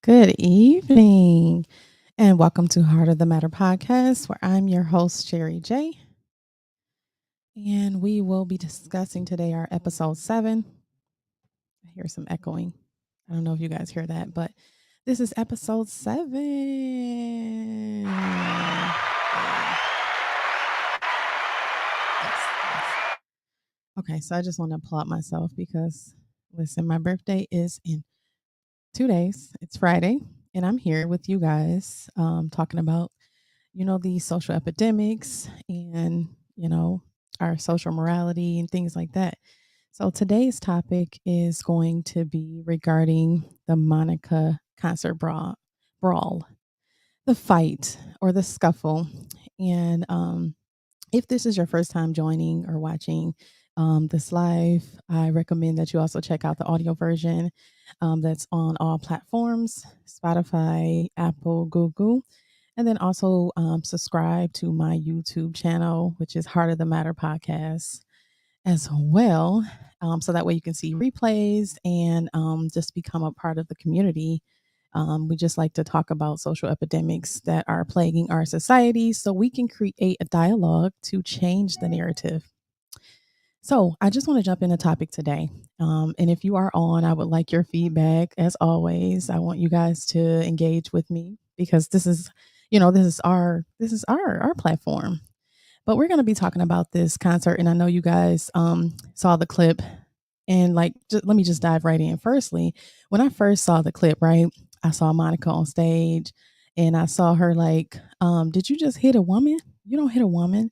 Good evening, and welcome to Heart of the Matter podcast, where I'm your host, Sherry J. And we will be discussing today our episode 7. I hear some echoing. I don't know if you guys hear that, but this is episode 7. Yes. Okay, so I just want to applaud myself because, listen, my birthday is in 2 days. It's Friday, and I'm here with you guys talking about these social epidemics and, our social morality and things like that. So today's topic is going to be regarding the Monica concert brawl, the fight or the scuffle. And if this is your first time joining or watching this live, I recommend that you also check out the audio version that's on all platforms: Spotify, Apple, Google, and then also subscribe to my YouTube channel, which is Heart of the Matter Podcast as well. So that way you can see replays and just become a part of the community. We just like to talk about social epidemics that are plaguing our society so we can create a dialogue to change the narrative. So I just want to jump in the topic today. And if you are on, I would like your feedback as always. I want you guys to engage with me because this is our platform. But we're going to be talking about this concert, and I know you guys saw the clip. And let me just dive right in. Firstly, when I first saw the clip, right, I saw Monica on stage, and I saw her like, "Did you just hit a woman? You don't hit a woman."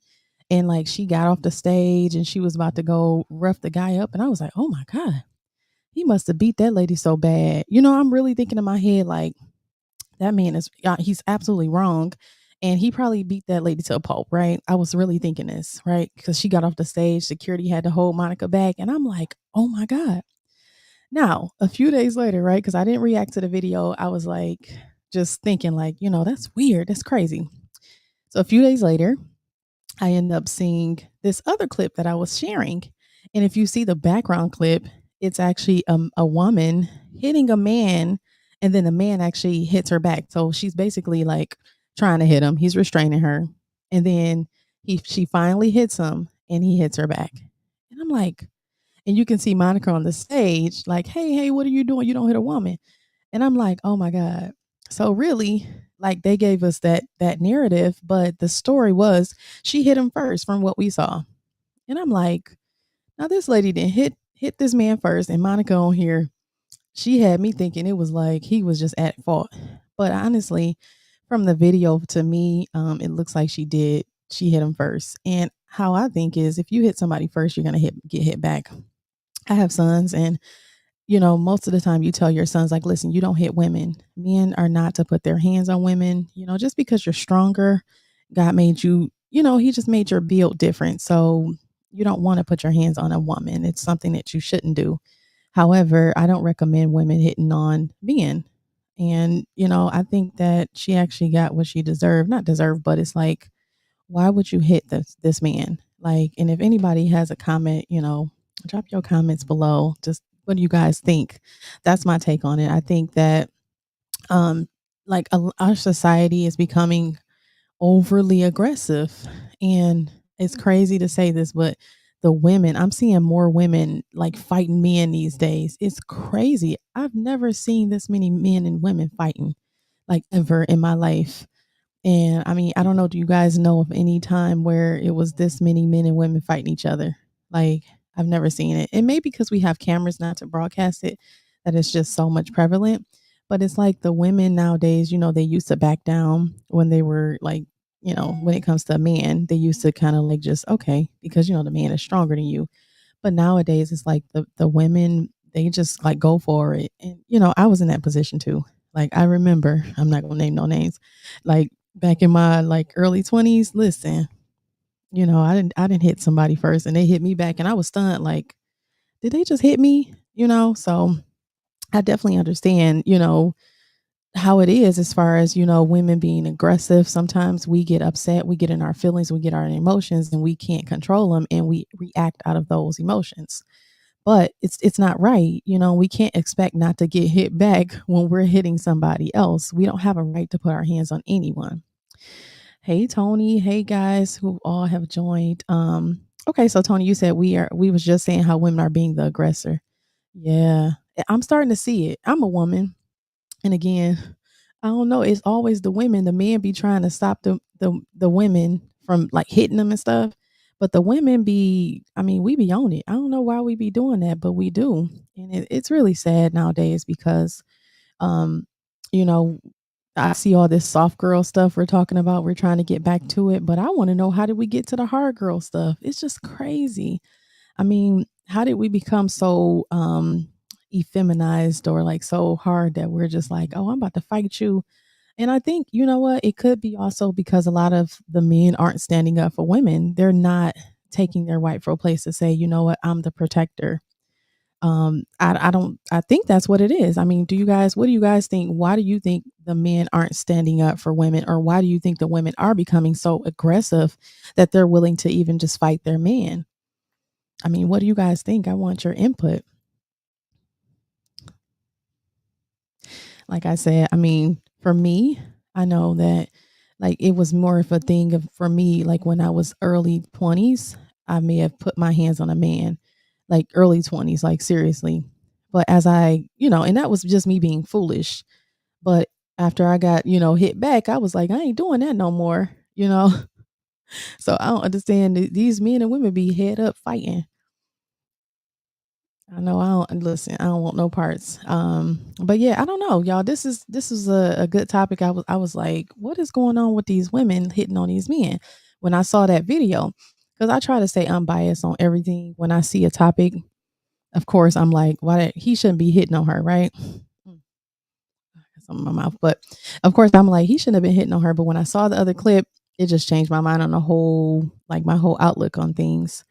And like she got off the stage and she was about to go rough the guy up, and I was like, "Oh my god, he must have beat that lady so bad." I'm really thinking in my head like that man is he's absolutely wrong. And he probably beat that lady to a pulp, right? I was really thinking this, right? Because she got off the stage, security had to hold Monica back. And I'm like, oh my God. Now, a few days later, right? Because I didn't react to the video, I was like, just thinking, like, that's weird. That's crazy. So a few days later, I end up seeing this other clip that I was sharing. And if you see the background clip, it's actually a woman hitting a man, and then the man actually hits her back. So she's basically like trying to hit him. He's restraining her. And then she finally hits him and he hits her back. And I'm like, and you can see Monica on the stage, like, hey, what are you doing? You don't hit a woman. And I'm like, oh my God. So really, like they gave us that narrative, but the story was she hit him first from what we saw. And I'm like, now this lady didn't hit this man first, and Monica on here, she had me thinking it was like he was just at fault. But honestly, from the video to me, it looks like she hit him first. And how I think is if you hit somebody first, you're gonna get hit back. I have sons, and most of the time you tell your sons, like, listen, you don't hit women. Men are not to put their hands on women. Just because you're stronger, God made you, he just made your build different. So you don't want to put your hands on a woman. It's something that you shouldn't do. However, I don't recommend women hitting on men. And, I think that she actually got what she deserved. Not deserved, but it's like, why would you hit this man? Like, and if anybody has a comment, drop your comments below. Just what do you guys think? That's my take on it. I think that um our society is becoming overly aggressive, and it's crazy to say this, but the women, I'm seeing more women like fighting men these days. It's crazy. I've never seen this many men and women fighting like ever in my life. And I mean, I don't know, do you guys know of any time where it was this many men and women fighting each other? Like, I've never seen it. And maybe because we have cameras not to broadcast it, that it's just so much prevalent. But it's like the women nowadays, they used to back down when they were like, when it comes to a man, they used to kind of like just, okay, because, the man is stronger than you. But nowadays, it's like the women, they just like go for it. And, I was in that position too. Like, I remember, I'm not going to name no names, like back in my like early 20s, listen, I didn't hit somebody first and they hit me back and I was stunned like, did they just hit me? So I definitely understand, how it is as far as, women being aggressive. Sometimes we get upset, we get in our feelings, we get our emotions and we can't control them and we react out of those emotions. but it's not right. We can't expect not to get hit back when we're hitting somebody else. We don't have a right to put our hands on anyone. Hey Tony, hey guys who all have joined. Okay, so Tony, you said we was just saying how women are being the aggressor. Yeah. I'm starting to see it. I'm a woman. And again, I don't know, it's always the women. The men be trying to stop the women from like hitting them and stuff. But the women I mean, we be on it. I don't know why we be doing that, but we do. And it's really sad nowadays because um, you know, I see all this soft girl stuff we're talking about. We're trying to get back to it, but I want to know, how did we get to the hard girl stuff? It's just crazy. I mean, how did we become so effeminized or like so hard that we're just like, oh, I'm about to fight you? And I think, you know what, it could be also because a lot of the men aren't standing up for women. They're not taking their rightful place to say, you know what, I'm the protector. I don't, I think that's what it is. I mean, what do you guys think? Why do you think the men aren't standing up for women, or why do you think the women are becoming so aggressive that they're willing to even just fight their man? I mean, what do you guys think? I want your input. Like I said, I mean, for me, I know that like it was more of a thing of for me, like when I was early 20s, I may have put my hands on a man, like early 20s, like seriously. But as and that was just me being foolish. But after I got, hit back, I was like, I ain't doing that no more, you know? So I don't understand these men and women be head up fighting. I know I don't listen, I don't want no parts. But yeah, I don't know, y'all. This is a good topic. I was like, what is going on with these women hitting on these men? When I saw that video, because I try to stay unbiased on everything. When I see a topic, of course, I'm like, why he shouldn't be hitting on her, right? Mm, something in my mouth. But of course, I'm like, he shouldn't have been hitting on her. But when I saw the other clip, it just changed my mind on the whole, like my whole outlook on things.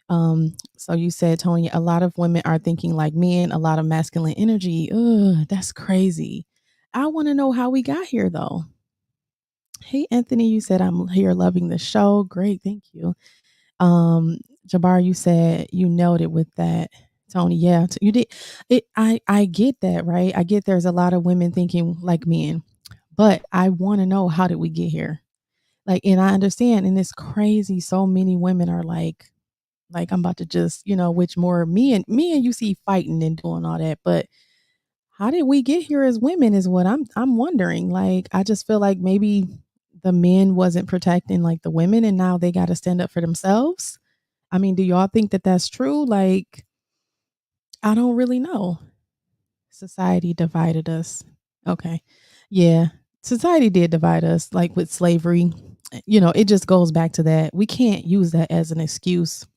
So you said, Tony, a lot of women are thinking like men, a lot of masculine energy. Ugh, that's crazy. I want to know how we got here though. Hey Anthony, you said I'm here loving the show. Great, thank you. Jabbar, you said you nailed it with that. Tony, yeah, you did it. I get that, right? I get there's a lot of women thinking like men, but I want to know, how did we get here? Like, and I understand, and it's crazy. So many women are like I'm about to just, which more me and you see fighting and doing all that. But how did we get here as women is what I'm wondering. Like, I just feel like maybe the men wasn't protecting like the women, and now they got to stand up for themselves. I mean, do y'all think that that's true? Like, I don't really know. Society divided us. Okay. Yeah. Society did divide us, like with slavery. It just goes back to that. We can't use that as an excuse.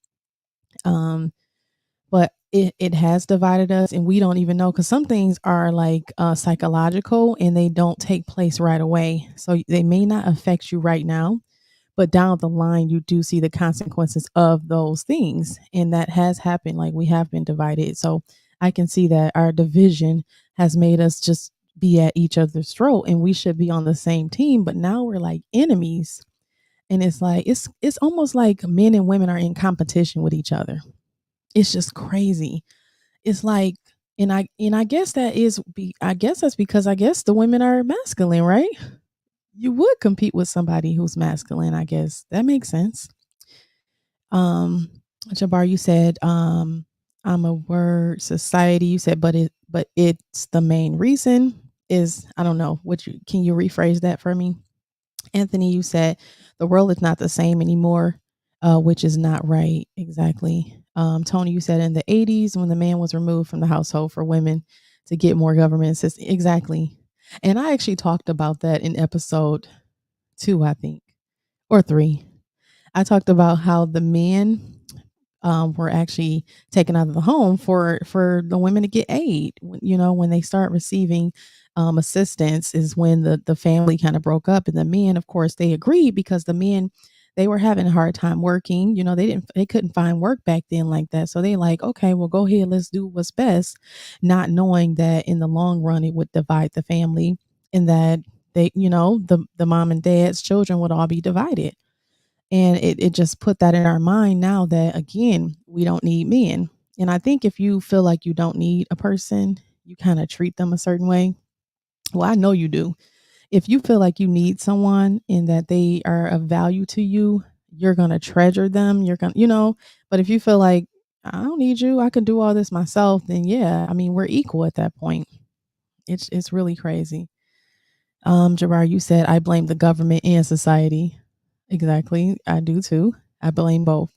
Um, but it has divided us, and we don't even know, because some things are like psychological and they don't take place right away, so they may not affect you right now, but down the line you do see the consequences of those things, and that has happened. Like, we have been divided, so I can see that our division has made us just be at each other's throat, and we should be on the same team, but now we're like enemies. And it's like it's almost like men and women are in competition with each other. It's just crazy. It's like, and I guess I guess that's because I guess the women are masculine, right? You would compete with somebody who's masculine, I guess. That makes sense. Um Jabbar, you said I'm a word society. You said but it's the main reason is, I don't know. Can you rephrase that for me? Anthony, you said the world is not the same anymore, which is not right. Exactly. Tony, you said in the 80s when the man was removed from the household for women to get more government assistance. Exactly. And I actually talked about that in episode 2, I think, or 3. I talked about how the men were actually taken out of the home for the women to get aid. When they start receiving assistance is when the family kind of broke up, and the men, of course, they agreed because the men, they were having a hard time working. They couldn't find work back then like that, so they like, okay, well, go ahead, let's do what's best, not knowing that in the long run it would divide the family, and that the mom and dad's children would all be divided. And it just put that in our mind now that, again, we don't need men. And I think if you feel like you don't need a person, you kind of treat them a certain way. Well, I know you do. If you feel like you need someone and that they are of value to you, you're going to treasure them. You're going to, but if you feel like I don't need you, I can do all this myself, then yeah, I mean, we're equal at that point. It's really crazy. Jabbar, you said I blame the government and society. Exactly. I do too. I blame both.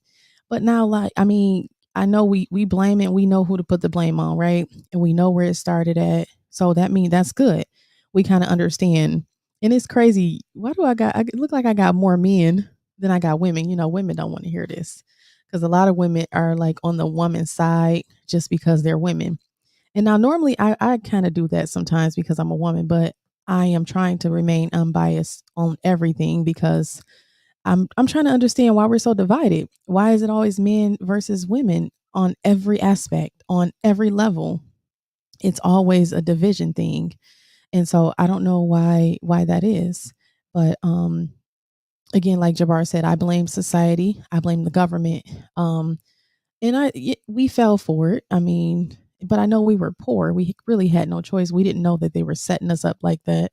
But now, like, I mean, I know we blame it. We know who to put the blame on, right? And we know where it started at. So that means that's good. We kind of understand. And it's crazy. Why do I look like I got more men than I got women? Women don't want to hear this because a lot of women are like on the woman's side just because they're women. And now normally I kind of do that sometimes because I'm a woman, but I am trying to remain unbiased on everything because I'm trying to understand why we're so divided. Why is it always men versus women on every aspect, on every level? It's always a division thing. And so I don't know why that is. But again, like Jabbar said, I blame society, I blame the government. And we fell for it. I mean, but I know we were poor. We really had no choice. We didn't know that they were setting us up like that.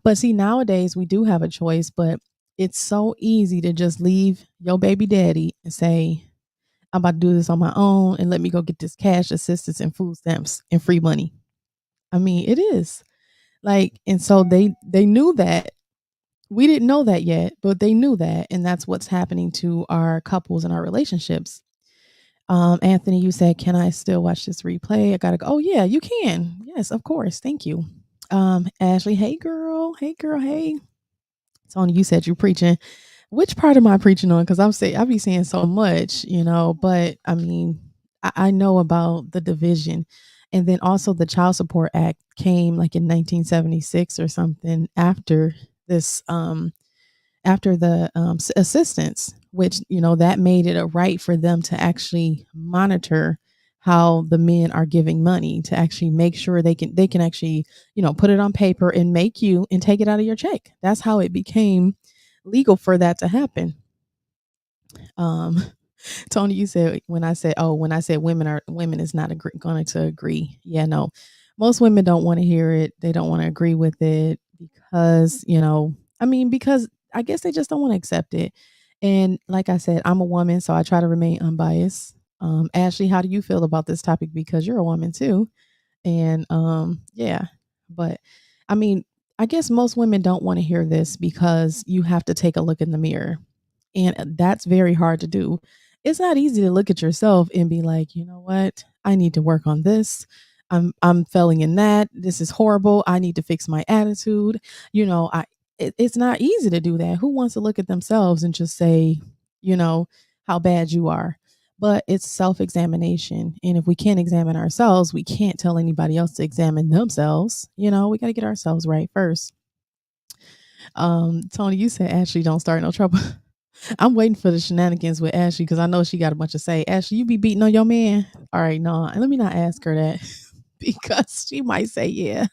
But see, nowadays we do have a choice, but it's so easy to just leave your baby daddy and say, I'm about to do this on my own and let me go get this cash assistance and food stamps and free money. I mean, it is. Like, and so they knew that. We didn't know that yet, but they knew that. And that's what's happening to our couples and our relationships. Anthony, you said, can I still watch this replay? I gotta go. Oh yeah, you can. Yes, of course. Thank you. Ashley, hey girl. Hey girl, hey. Tony, you said you're preaching. Which part am I preaching on? Because I be saying so much, but I mean, I know about the division. And then also the Child Support Act came like in 1976 or something this after the assistance, which that made it a right for them to actually monitor how the men are giving money to actually make sure they can actually put it on paper and make you and take it out of your check. That's how it became legal for that to happen. um Tony, you said when I said women is not going to agree. Yeah, no, most women don't want to hear it. They don't want to agree with it because I mean, because I guess they just don't want to accept it. And like I said, I'm a woman, so I try to remain unbiased. Ashley, how do you feel about this topic? Because you're a woman too, and yeah, but I mean, I guess most women don't want to hear this because you have to take a look in the mirror, and that's very hard to do. It's not easy to look at yourself and be like, you know what? I need to work on this. I'm failing in that. This is horrible. I need to fix my attitude. It's not easy to do that. Who wants to look at themselves and just say, you know, how bad you are? But it's self-examination. And if we can't examine ourselves, we can't tell anybody else to examine themselves. We got to get ourselves right first. Tony, you said Ashley don't start no trouble. I'm waiting for the shenanigans with Ashley because I know she got a bunch to say. Ashley, you be beating on your man? All right, no, let me not ask her that because she might say yeah.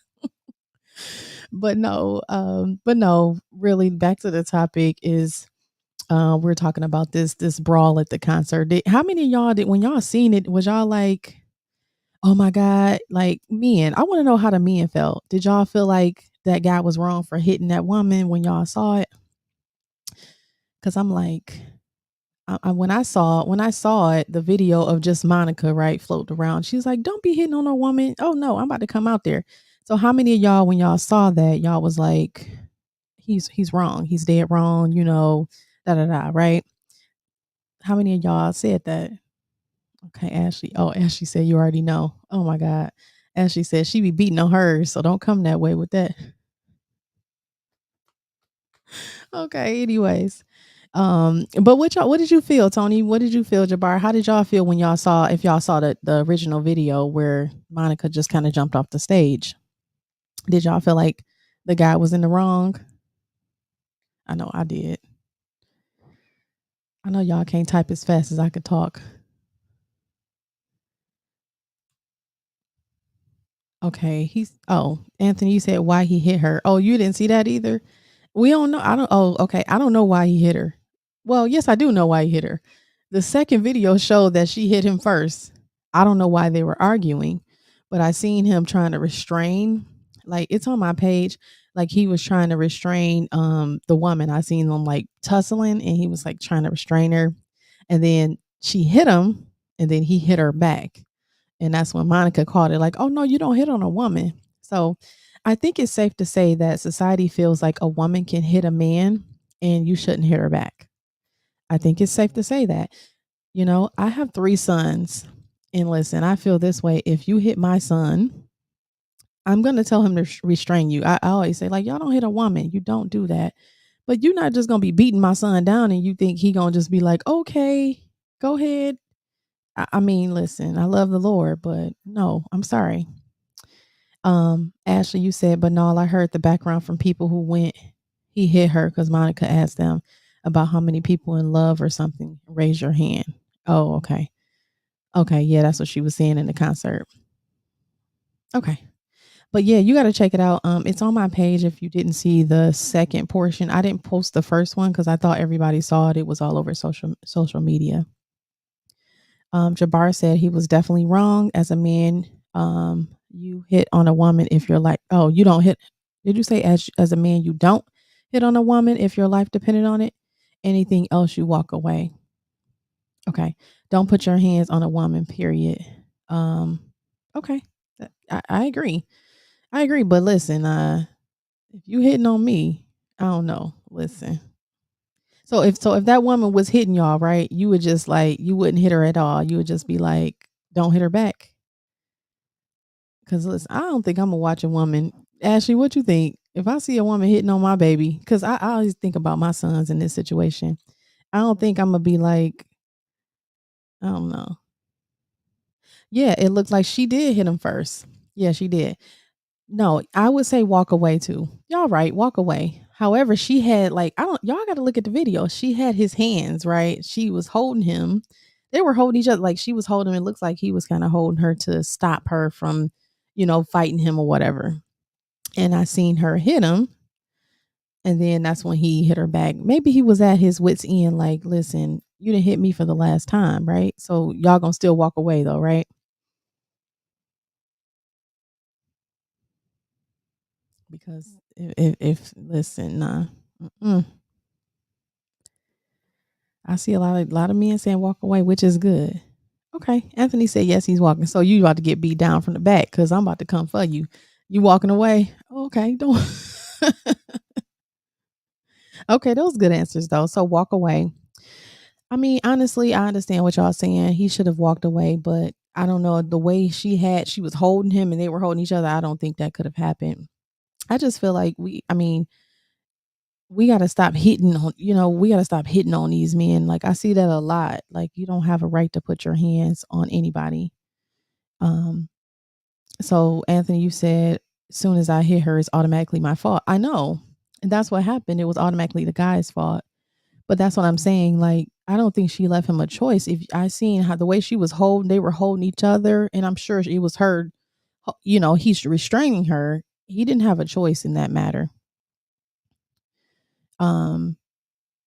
But no, really back to the topic is we're talking about this brawl at the concert. How many of y'all did when y'all seen it, was y'all like, oh my God, like men? I want to know how the men felt. Did y'all feel like that guy was wrong for hitting that woman when y'all saw it? Because I'm like, when I saw it, the video of just Monica, right, floating around. She's like, "Don't be hitting on a woman." Oh no, I'm about to come out there. So how many of y'all, when y'all saw that, y'all was like, "He's wrong. He's dead wrong." Da da da. Right? How many of y'all said that? Okay, Ashley. Oh, Ashley said you already know. Oh my God. Ashley said she be beating on hers, so don't come that way with that. Okay, anyways. But what did you feel, Tony? What did you feel, Jabbar? How did y'all feel when if y'all saw the original video where Monica just kind of jumped off the stage? Did y'all feel like the guy was in the wrong? I know I did. I know y'all can't type as fast as I could talk. Okay, Anthony, you said why he hit her. Oh, you didn't see that either? We don't know. I don't Oh, okay. I don't know why he hit her. Well, yes, I do know why he hit her. The second video showed that she hit him first. I don't know why they were arguing, but I seen him trying to restrain, like it's on my page, like he was trying to restrain the woman. I seen them like tussling and he was like trying to restrain her. And then she hit him and then he hit her back. And that's when Monica called it like, "Oh no, you don't hit on a woman." So I think it's safe to say that society feels like a woman can hit a man and you shouldn't hit her back. I think it's safe to say that. I have 3 sons, and listen, I feel this way, if you hit my son, I'm gonna tell him to restrain you. I always say, like, "Y'all don't hit a woman, you don't do that." But you're not just gonna be beating my son down and you think he gonna just be like, "Okay, go ahead." I mean, listen, I love the Lord, but no, I'm sorry. Ashley, you said, but no, I heard the background from people who went, he hit her because Monica asked them about how many people in love or something. Raise your hand. Oh, okay. Okay, yeah, that's what she was saying in the concert. Okay. But yeah, you gotta check it out. It's on my page if you didn't see the second portion. I didn't post the first one because I thought everybody saw it. It was all over social media. Jabbar said he was definitely wrong. As a man, you hit on a woman if you're like, oh, you don't hit. Did you say as a man you don't hit on a woman if your life depended on it? Anything else, you walk away. Okay, don't put your hands on a woman. Period. Um, okay, I agree. I agree. But listen, if you hitting on me, I don't know. Listen. So if that woman was hitting y'all, right, you would just like you wouldn't hit her at all. You would just be like, don't hit her back. Cause listen, I don't think I'm gonna watch a woman. Ashley, what you think? If I see a woman hitting on my baby, because I always think about my sons in this situation. I don't think I'm gonna be like, I don't know. Yeah, it looked like she did hit him first. Yeah, she did. No, I would say walk away too. Y'all right, walk away. However, she had like I don't y'all got to look at the video. She had his hands, right? She was holding him. They were holding each other like she was holding him. It looks like he was kind of holding her to stop her from, fighting him or whatever. And I seen her hit him, and then that's when he hit her back. Maybe he was at his wits end like, "Listen, you didn't hit me for the last time, right? So y'all going to still walk away though, right?" Because if listen, nah. Mm-mm. I see a lot of men saying walk away, which is good. Okay. Anthony said yes, he's walking. So you about to get beat down from the back because I'm about to come for you. You walking away? Okay, don't okay, those good answers though. So walk away. I mean, honestly, I understand what y'all saying. He should have walked away, but I don't know. The way she was holding him and they were holding each other, I don't think that could have happened. I just feel like we gotta stop hitting on, we gotta stop hitting on these men. Like I see that a lot. Like you don't have a right to put your hands on anybody. Um, so Anthony, you said as soon as I hit her, it's automatically my fault. I know. And that's what happened. It was automatically the guy's fault. But that's what I'm saying. Like, I don't think she left him a choice. If I seen how the way she was holding, they were holding each other, and I'm sure it was her, he's restraining her. He didn't have a choice in that matter. Um,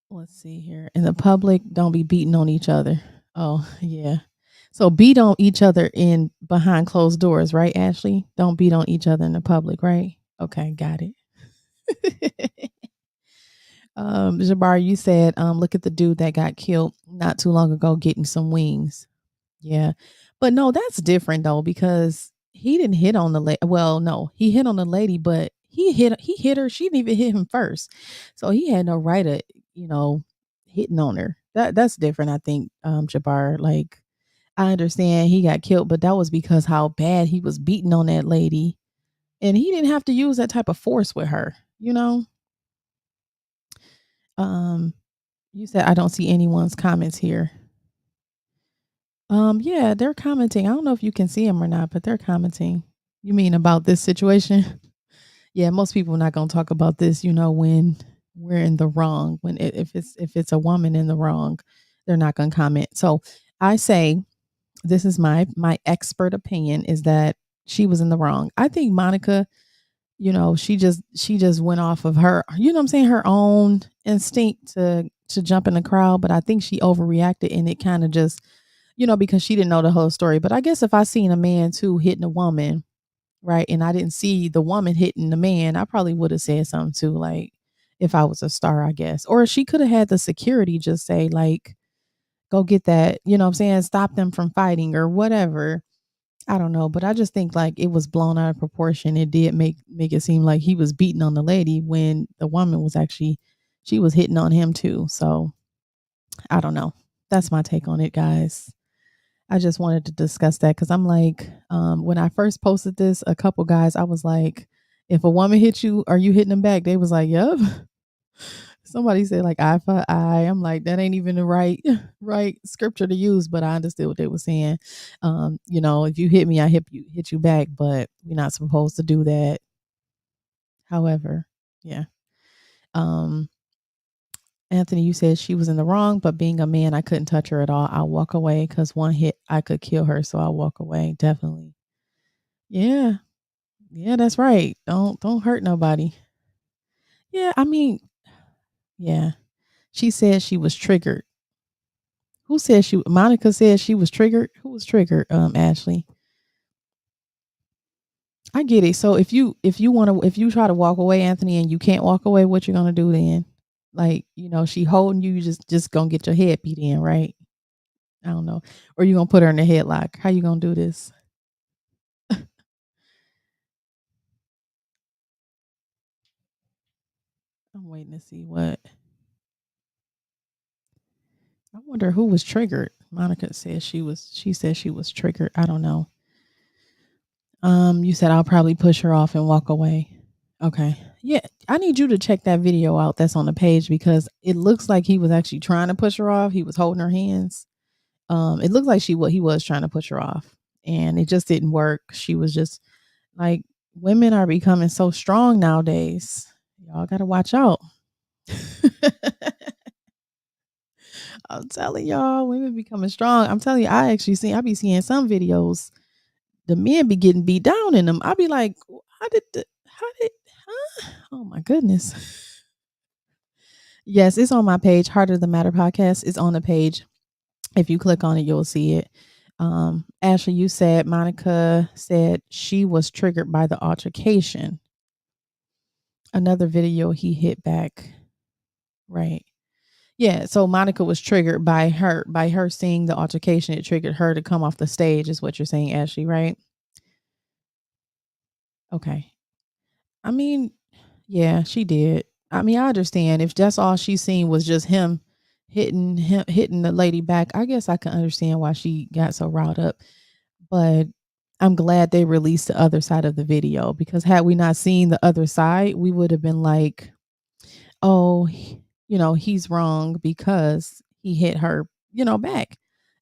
let's see here. In the public, don't be beating on each other. Oh, yeah. So beat on each other in behind closed doors, right, Ashley? Don't beat on each other in the public, right? Okay, got it. Jabbar, you said, look at the dude that got killed not too long ago getting some wings. Yeah. But no, that's different though, because he didn't hit on the lady. Well, no, he hit on the lady, but he hit her. She didn't even hit him first. So he had no right to, you know, hitting on her. That's different, I think, Jabbar. Like I understand he got killed, but that was because how bad he was beating on that lady. And he didn't have to use that type of force with her, you know? Um, you said I don't see anyone's comments here. Yeah, they're commenting. I don't know if you can see them or not, but they're commenting. You mean about this situation? Yeah, most people are not going to talk about this, when we're in the wrong. If it's a woman in the wrong, they're not going to comment. So, I say this is my expert opinion is that she was in the wrong. I think Monica, she just went off of her, what I'm saying, her own instinct to jump in the crowd, but I think she overreacted and it kind of just because she didn't know the whole story. But I guess if I seen a man too hitting a woman, right, and I didn't see the woman hitting the man, I probably would have said something too, like if I was a star, I guess. Or she could have had the security just say, like, go get that, you know what I'm saying? Stop them from fighting or whatever. I don't know, but I just think like it was blown out of proportion. It did make it seem like he was beating on the lady when the woman was actually she was hitting on him too. So I don't know. That's my take on it, guys. I just wanted to discuss that because I'm like, when I first posted this, a couple guys, I was like, if a woman hit you, are you hitting them back? They was like, yep. Somebody said like eye for eye. I'm like, that ain't even the right right scripture to use, but I understood what they were saying. If you hit me, I hit you back, but we're not supposed to do that. However, yeah. Um, Anthony, you said she was in the wrong, but being a man, I couldn't touch her at all. I'll walk away because one hit I could kill her, so I'll walk away. Definitely. Yeah. Yeah, that's right. Don't hurt nobody. Yeah, I mean, yeah. She said she was triggered. Who said Monica said she was triggered? Who was triggered? Ashley. I get it. So if you try to walk away, Anthony, and you can't walk away, what you gonna do then? Like, she holding you, you just gonna get your head beat in, right? I don't know. Or you gonna put her in the headlock. How you gonna do this? I'm waiting to see what. I wonder who was triggered. Monica said she said she was triggered. I don't know. You said I'll probably push her off and walk away. Okay. Yeah, I need you to check that video out that's on the page because it looks like he was actually trying to push her off. He was holding her hands. It looked like what he was trying to push her off and it just didn't work. She was just like women are becoming so strong nowadays. Y'all got to watch out. I'm telling y'all, women becoming strong. I'm telling you, I be seeing some videos the men be getting beat down in them. I be like, how did, huh? Oh my goodness. Yes, it's on my page. Heart of the Matter podcast is on the page. If you click on it, you'll see it. Ashley, you said Monica said she was triggered by the altercation. Another video he hit back. Right. Yeah. So Monica was triggered by her seeing the altercation. It triggered her to come off the stage, is what you're saying, Ashley, right? Okay. I mean, yeah, she did. I mean, I understand if that's all she seen was just him hitting the lady back. I guess I can understand why she got so riled up. But I'm glad they released the other side of the video because had we not seen the other side, we would have been like, "Oh, he's wrong because he hit her, back."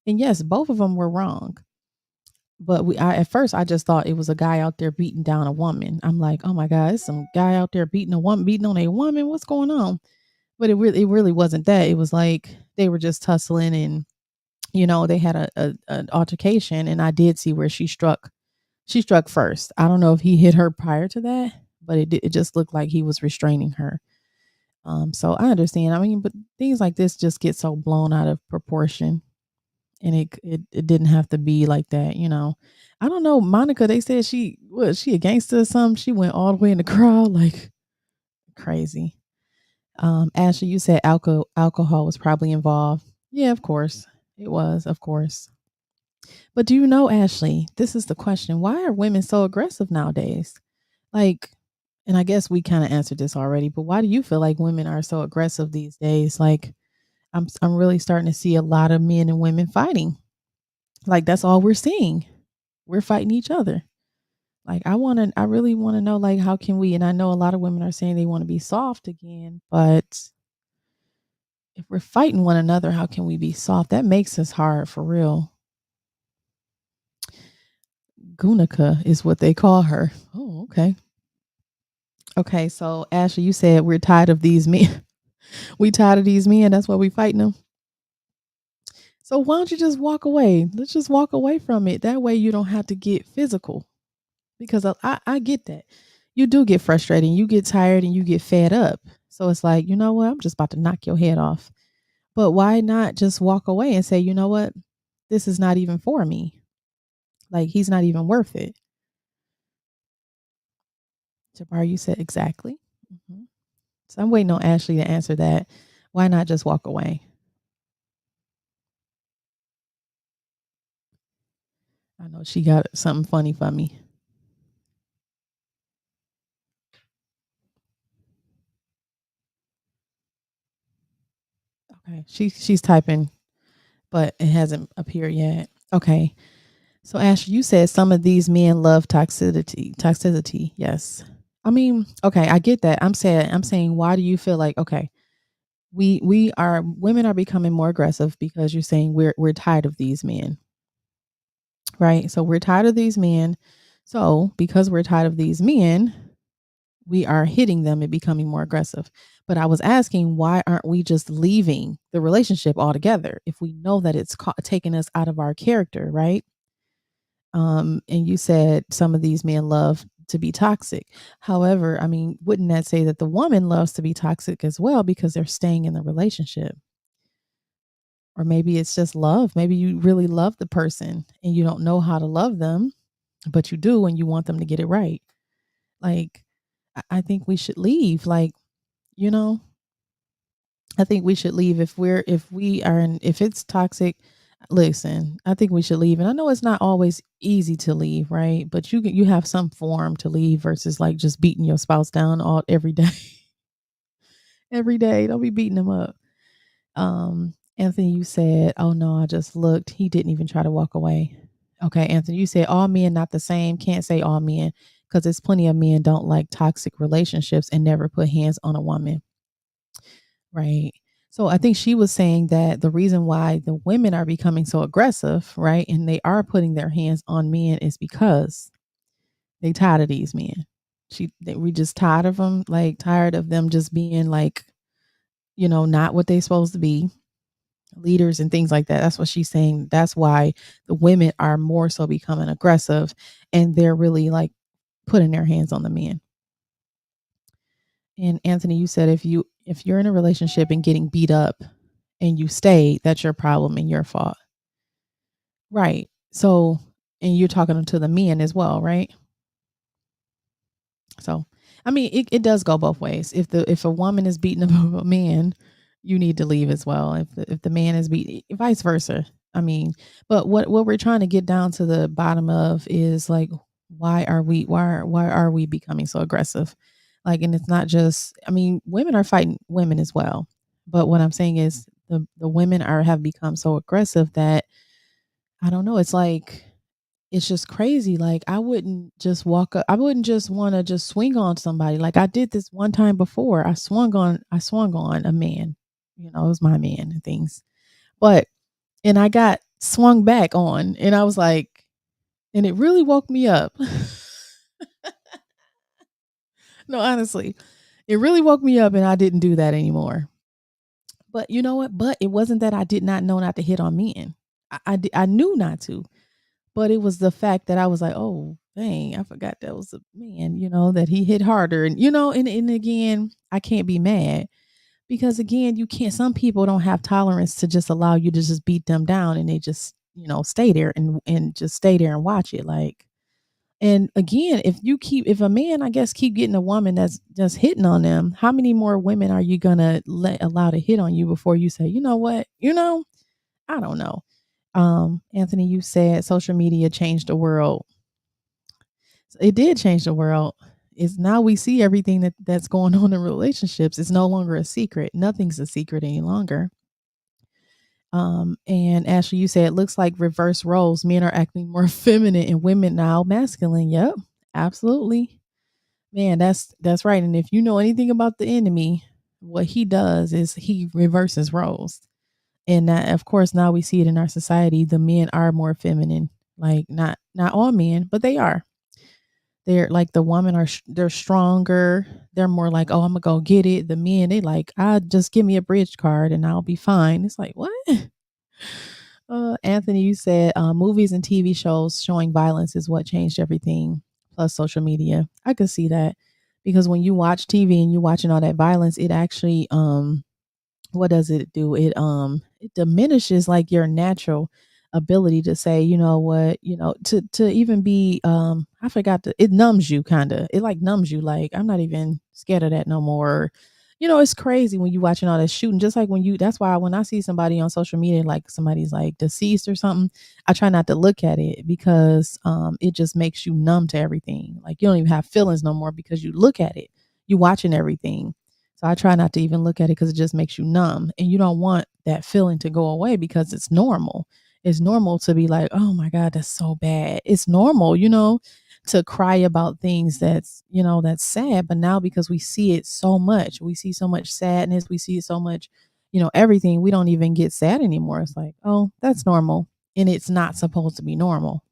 And yes, both of them were wrong. But at first I just thought it was a guy out there beating down a woman. I'm like, oh my God, it's some guy out there beating on a woman. What's going on? But it really wasn't that. It was like they were just tussling and they had an altercation and I did see where she struck first. I don't know if he hit her prior to that, but it just looked like he was restraining her. So I understand. I mean, but things like this just get so blown out of proportion and it didn't have to be like that. I don't know, Monica, they said she a gangster or something. She went all the way in the crowd like crazy. Ashley, you said alcohol was probably involved. Yeah, of course. It was, of course. But do you know, Ashley, this is the question. Why are women so aggressive nowadays? Like, and I guess we kind of answered this already, but why do you feel like women are so aggressive these days? Like I'm really starting to see a lot of men and women fighting. Like that's all we're seeing. We're fighting each other. Like I really want to know like how can we, and I know a lot of women are saying they want to be soft again, but if we're fighting one another, how can we be soft? That makes us hard for real. Gunica is what they call her. Oh, okay. Okay, so Ashley, you said we're tired of these men. We tired of these men. That's why we fighting them. So why don't you just walk away? Let's just walk away from it. That way you don't have to get physical. Because I get that. You do get frustrated, you get tired, and you get fed up. So it's like, you know what? I'm just about to knock your head off. But why not just walk away and say, you know what? this is not even for me. Like he's not even worth it. Jabbar, you said exactly. Mhm. So I'm waiting on Ashley to answer that. Why not just walk away? I know she got something funny for me. Okay. She's typing, but it hasn't appeared yet. Okay. So Ashley, you said some of these men love toxicity. Toxicity, yes. I mean, okay, I get that. I'm saying why do you feel like okay, we are women are becoming more aggressive because you're saying we're tired of these men, right? So we're tired of these men. So because we're tired of these men, we are hitting them and becoming more aggressive. But I was asking, why aren't we just leaving the relationship altogether if we know that it's taking us out of our character, right? And you said some of these men love to be toxic. However, I mean, wouldn't that say that the woman loves to be toxic as well because they're staying in the relationship? Or maybe it's just love. Maybe you really love the person and you don't know how to love them, but you do and you want them to get it right. Like, I think we should leave. Like, you know, I think we should leave if we are in if it's toxic. Listen, I think we should leave, and I know it's not always easy to leave, right? But you have some form to leave versus like just beating your spouse down all every day, every day. Don't be beating them up. Anthony, you said, "Oh no, I just looked. He didn't even try to walk away." Okay, Anthony, you said all men not the same. Can't say all men because there's plenty of men don't like toxic relationships and never put hands on a woman. Right. So I think she was saying that the reason why the women are becoming so aggressive, right, and they are putting their hands on men is because they tired of these men. We just tired of them, like tired of them just being like, not what they supposed to be, leaders and things like that. That's what she's saying. That's why the women are more so becoming aggressive and they're really like putting their hands on the men. And Anthony, you said if you're in a relationship and getting beat up and you stay, that's your problem and your fault. Right. So, and you're talking to the men as well, right? So, I mean, it does go both ways. If a woman is beating up a man, you need to leave as well. If the man is beating, vice versa. I mean, but what we're trying to get down to the bottom of is like, why are we becoming so aggressive? Like, and it's not just. I mean, women are fighting women as well. But what I'm saying is the women have become so aggressive that I don't know. It's like it's just crazy. Like I wouldn't just walk up. I wouldn't just want to just swing on somebody. Like I did this one time before. I swung on a man. It was my man and things. But and I got swung back on and I was like and it really woke me up. No, honestly. It really woke me up and I didn't do that anymore. But you know what? But it wasn't that I did not know not to hit on men. I knew not to. But it was the fact that I was like, "Oh, dang, I forgot that was a man," that he hit harder and again, I can't be mad because again, you can't some people don't have tolerance to just allow you to just beat them down and they just, stay there and just stay there and watch it like and again, if a man, I guess, keep getting a woman that's just hitting on them, how many more women are you gonna allow to hit on you before you say, you know what, I don't know. Anthony, you said social media changed the world. It did change the world. It's now we see everything that's going on in relationships. It's no longer a secret. Nothing's a secret any longer. And Ashley, you said it looks like reverse roles. Men are acting more feminine and women now masculine. Yep, absolutely. Man, that's right. And if you know anything about the enemy, what he does is he reverses roles. And that, of course, now we see it in our society. The men are more feminine. Like not all men, but they are. They're like the women they're stronger. They're more like, oh, I'm gonna go get it. The men, they like, I just give me a bridge card and I'll be fine. It's like what? Anthony, you said movies and TV shows showing violence is what changed everything. Plus social media. I could see that because when you watch TV and you're watching all that violence, it actually what does it do? It diminishes like your natural. ability to say, you know what, to even be I forgot to it numbs you kind of. It like numbs you like I'm not even scared of that no more. It's crazy when you watching all that shooting just like when you that's why when I see somebody on social media like somebody's like deceased or something, I try not to look at it because it just makes you numb to everything. Like you don't even have feelings no more because you look at it. You watching everything. So I try not to even look at it because it just makes you numb. And you don't want that feeling to go away because it's normal. It's normal to be like, oh my God, that's so bad. It's normal, to cry about things that's sad. But now because we see it so much, we see so much sadness, we see so much, everything, we don't even get sad anymore. It's like, oh, that's normal. And it's not supposed to be normal.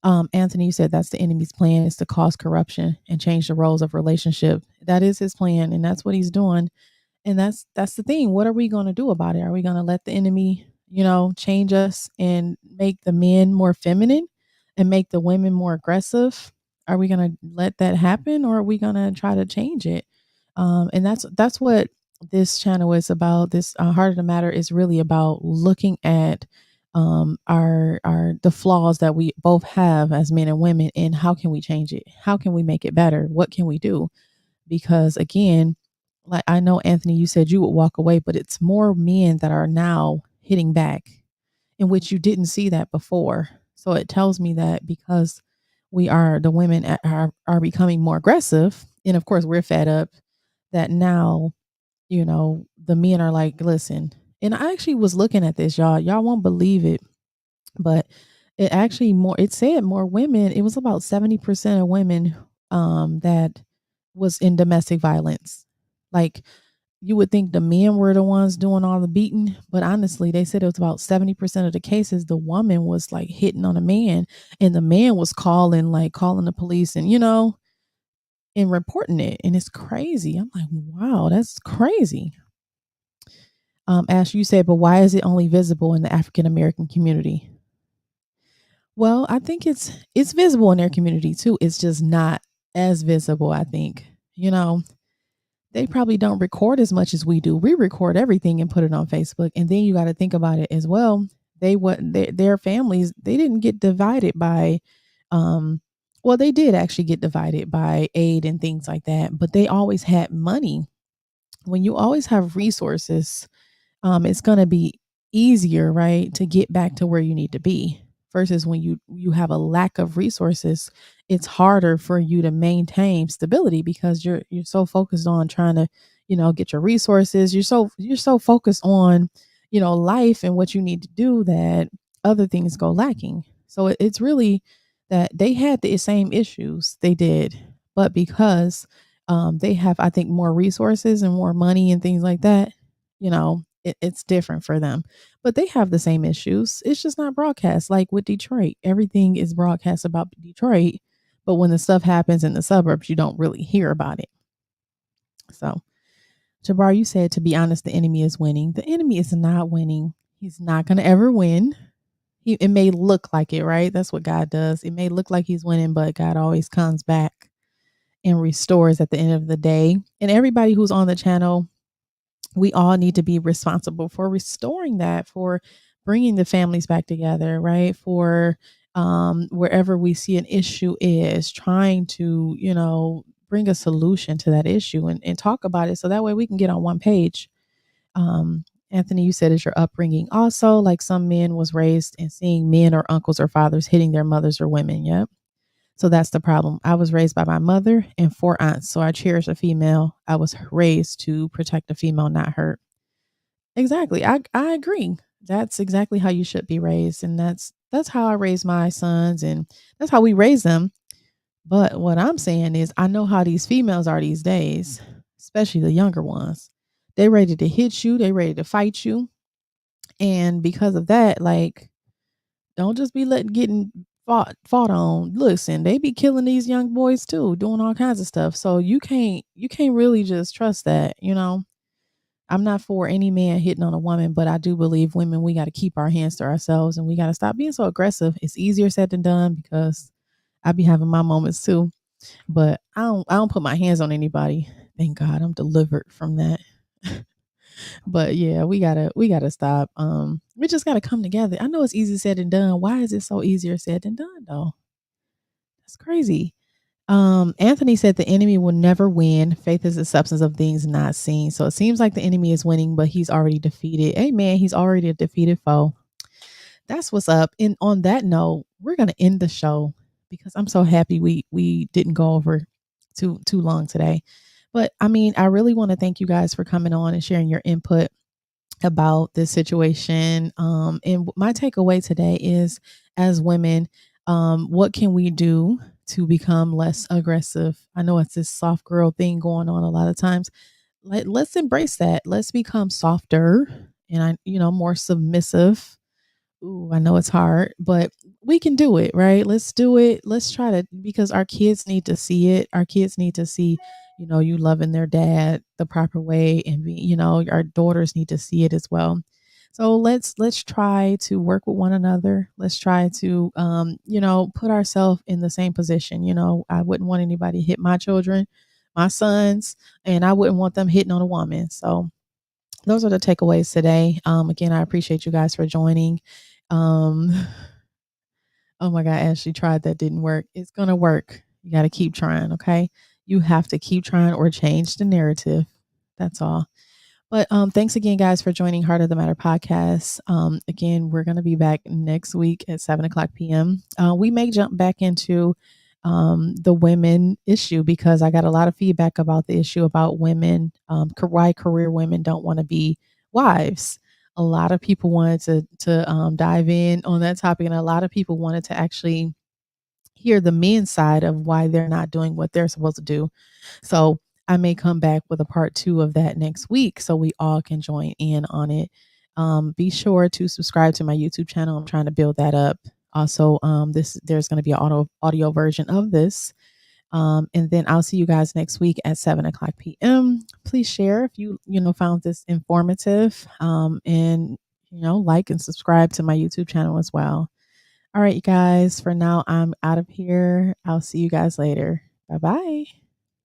Anthony, you said that's the enemy's plan is to cause corruption and change the roles of relationship. That is his plan, and that's what he's doing. And that's the thing. What are we going to do about it? Are we going to let the enemy, change us and make the men more feminine and make the women more aggressive? Are we going to let that happen, or are we going to try to change it? And that's what this channel is about. This Heart of the Matter is really about looking at our the flaws that we both have as men and women, and how can we change it? How can we make it better? What can we do? Because again, like I know Anthony, you said you would walk away, but it's more men that are now hitting back, in which you didn't see that before. So it tells me that because we are the women are becoming more aggressive, and of course we're fed up, that now the men are like, listen. And I actually was looking at this, y'all won't believe it, but it actually more it said more women, it was about 70% of women that was in domestic violence. Like you would think the men were the ones doing all the beating, but honestly, they said it was about 70% of the cases the woman was like hitting on a man, and the man was calling the police and and reporting it. And it's crazy. I'm like, wow, that's crazy. Ash, you said, but why is it only visible in the African American community? Well, I think it's visible in their community too. It's just not as visible, I think. You know, they probably don't record as much as we do. We record everything and put it on Facebook. And then you got to think about it as well. Their families, they didn't get divided by um well, they did actually get divided by aid and things like that, but they always had money. When you always have resources, it's going to be easier, right, to get back to where you need to be versus when you have a lack of resources. It's harder for you to maintain stability because you're so focused on trying to, get your resources. You're so focused on, life and what you need to do that other things go lacking. So it's really that they had the same issues they did, but because they have, I think, more resources and more money and things like that, it's different for them, but they have the same issues. It's just not broadcast like with Detroit. Everything is broadcast about Detroit, but when the stuff happens in the suburbs, you don't really hear about it. So, Jabbar, you said, to be honest, the enemy is winning. The enemy is not winning. He's not going to ever win. It may look like it, right? That's what God does. It may look like he's winning, but God always comes back and restores at the end of the day. And everybody who's on the channel, we all need to be responsible for restoring that, for bringing the families back together, right? For wherever we see an issue is trying to, bring a solution to that issue and talk about it so that way we can get on one page. Anthony, you said, is your upbringing also like some men was raised and seeing men or uncles or fathers hitting their mothers or women? Yep. So that's the problem. I was raised by my mother and four aunts, so I cherish a female. I was raised to protect a female, not hurt. Exactly. I agree. That's exactly how you should be raised, and that's how I raise my sons, and that's how we raise them. But what I'm saying is, I know how these females are these days, especially the younger ones. They ready to hit you. They ready to fight you, and because of that, like, don't just be letting getting fought on. Listen, they be killing these young boys too, doing all kinds of stuff. So you can't really just trust that. I'm not for any man hitting on a woman, but I do believe women, we got to keep our hands to ourselves and we got to stop being so aggressive. It's easier said than done because I be having my moments too, but I don't put my hands on anybody. Thank God I'm delivered from that. But yeah, we gotta stop. We just gotta come together. I know it's easy said than done. Why is it so easier said than done though? That's crazy. Anthony said the enemy will never win. Faith is the substance of things not seen. So it seems like the enemy is winning, but he's already defeated. Amen. He's already a defeated foe. That's what's up. And on that note, we're gonna end the show because I'm so happy we didn't go over too long today. But I mean, I really want to thank you guys for coming on and sharing your input about this situation. And my takeaway today is, as women, what can we do to become less aggressive? I know it's this soft girl thing going on a lot of times. Let's embrace that. Let's become softer and more submissive. Ooh, I know it's hard, but we can do it, right? Let's do it. Let's try to, because our kids need to see it. Our kids need to see, you loving their dad the proper way, and our daughters need to see it as well. So let's try to work with one another. Let's try to put ourselves in the same position. I wouldn't want anybody to hit my children, my sons, and I wouldn't want them hitting on a woman. So those are the takeaways today. Again, I appreciate you guys for joining. Um, oh my God, Ashley tried that, didn't work. It's gonna work. You got to keep trying, okay? You have to keep trying or change the narrative. That's all. But thanks again, guys, for joining Heart of the Matter podcast. Again, we're going to be back next week at 7 o'clock p.m. We may jump back into the women issue because I got a lot of feedback about the issue about women, why career women don't want to be wives. A lot of people wanted to dive in on that topic, and a lot of people wanted to actually hear the men's side of why they're not doing what they're supposed to do. So I may come back with a part 2 of that next week so we all can join in on it. Be sure to subscribe to my YouTube channel. I'm trying to build that up. Also, there's going to be an audio version of this. And then I'll see you guys next week at 7 o'clock p.m. Please share if you found this informative. And like and subscribe to my YouTube channel as well. All right, you guys, for now, I'm out of here. I'll see you guys later. Bye bye.